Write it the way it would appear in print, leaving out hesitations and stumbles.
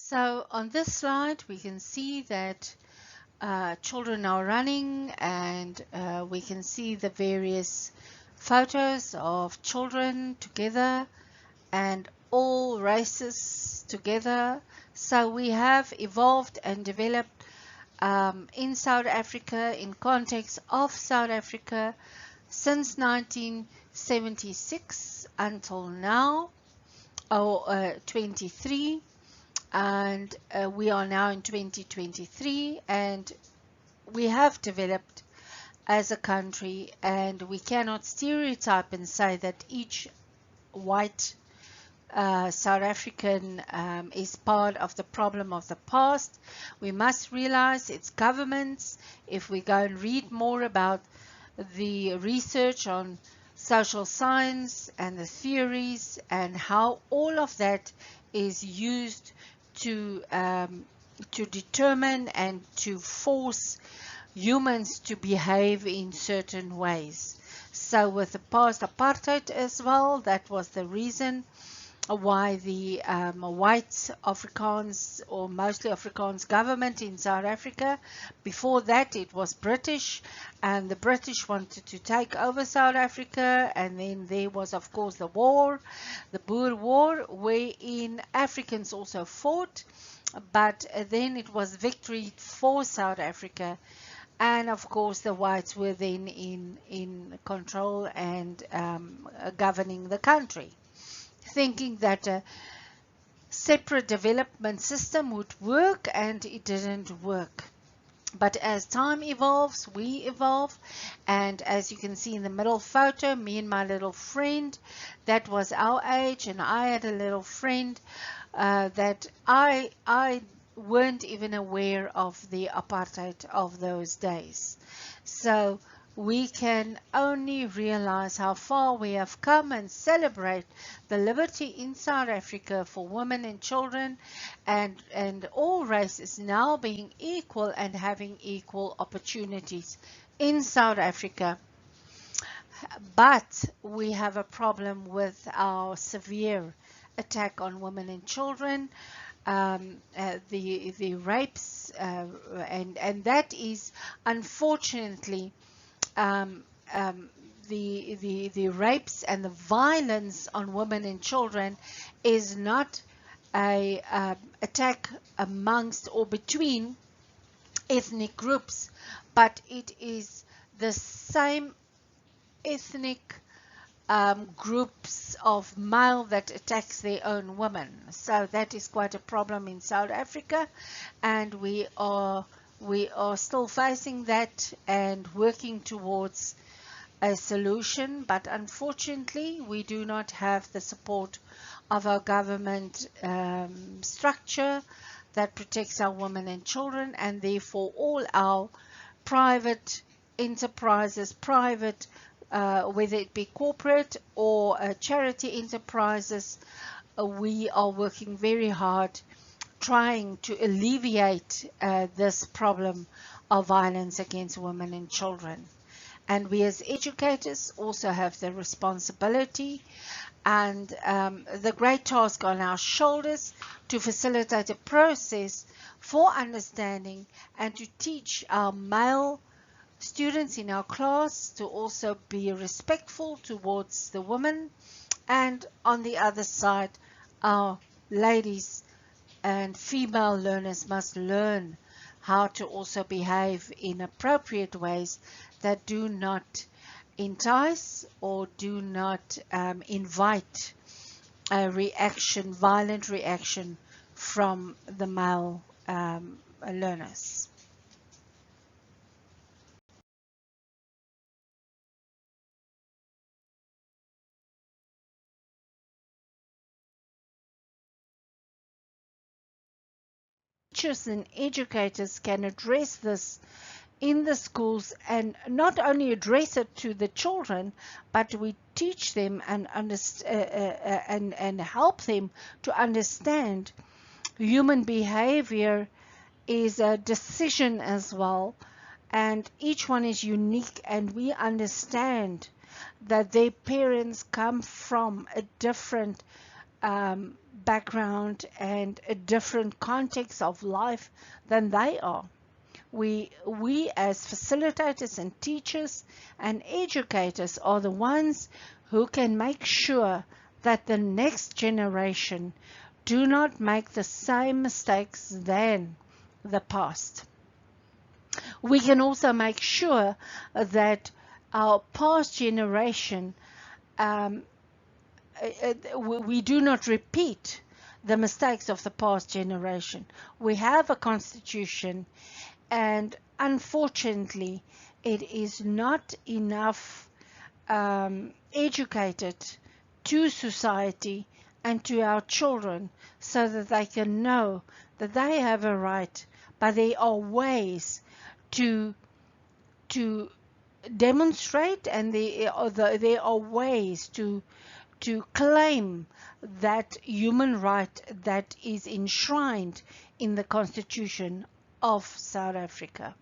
So on this slide, we can see that children are running, and we can see the various photos of children together and all races together. So we have evolved and developed in South Africa, in context of South Africa, since 1976 until now, or 23. And we are now in 2023, and we have developed as a country, and we cannot stereotype and say that each white South African is part of the problem of the past. We must realize it's governments. If we go and read more about the research on social science and the theories and how all of that is used to determine and to force humans to behave in certain ways. So with the past apartheid as well, that was the reason why the white Afrikaans, or mostly Afrikaans government in South Africa, before that it was British, and the British wanted to take over South Africa, and then there was of course the war, the Boer War, wherein Africans also fought, but then it was victory for South Africa. And of course the whites were then in control and governing the country, thinking that a separate development system would work, and it didn't work. But as time evolves, we evolve, and as you can see in the middle photo, me and my little friend, that was our age, and I had a little friend that I weren't even aware of the apartheid of those days. So we can only realize how far we have come and celebrate the liberty in South Africa for women and children, and all races now being equal and having equal opportunities in South Africa. But we have a problem with our severe attack on women and children, the rapes, and that is unfortunately the rapes and the violence on women and children is not a attack amongst or between ethnic groups, but it is the same ethnic groups of male that attacks their own women. So that is quite a problem in South Africa, and we are still facing that and working towards a solution, but unfortunately we do not have the support of our government structure that protects our women and children, and therefore all our private enterprises, whether it be corporate or charity enterprises, we are working very hard trying to alleviate this problem of violence against women and children. And we as educators also have the responsibility and the great task on our shoulders to facilitate a process for understanding and to teach our male students in our class to also be respectful towards the women, and on the other side, our ladies and female learners must learn how to also behave in appropriate ways that do not entice or do not invite a reaction, violent reaction from the male learners. Teachers and educators can address this in the schools, and not only address it to the children, but we teach them and help them to understand human behavior is a decision as well, and each one is unique, and we understand that their parents come from a different background and a different context of life than they are. We as facilitators and teachers and educators are the ones who can make sure that the next generation do not make the same mistakes than the past. We can also make sure that our past generation, we do not repeat the mistakes of the past generation. We have a constitution, and unfortunately it is not enough educated to society and to our children so that they can know that they have a right, but there are ways to demonstrate, and there are ways to claim that human right that is enshrined in the Constitution of South Africa.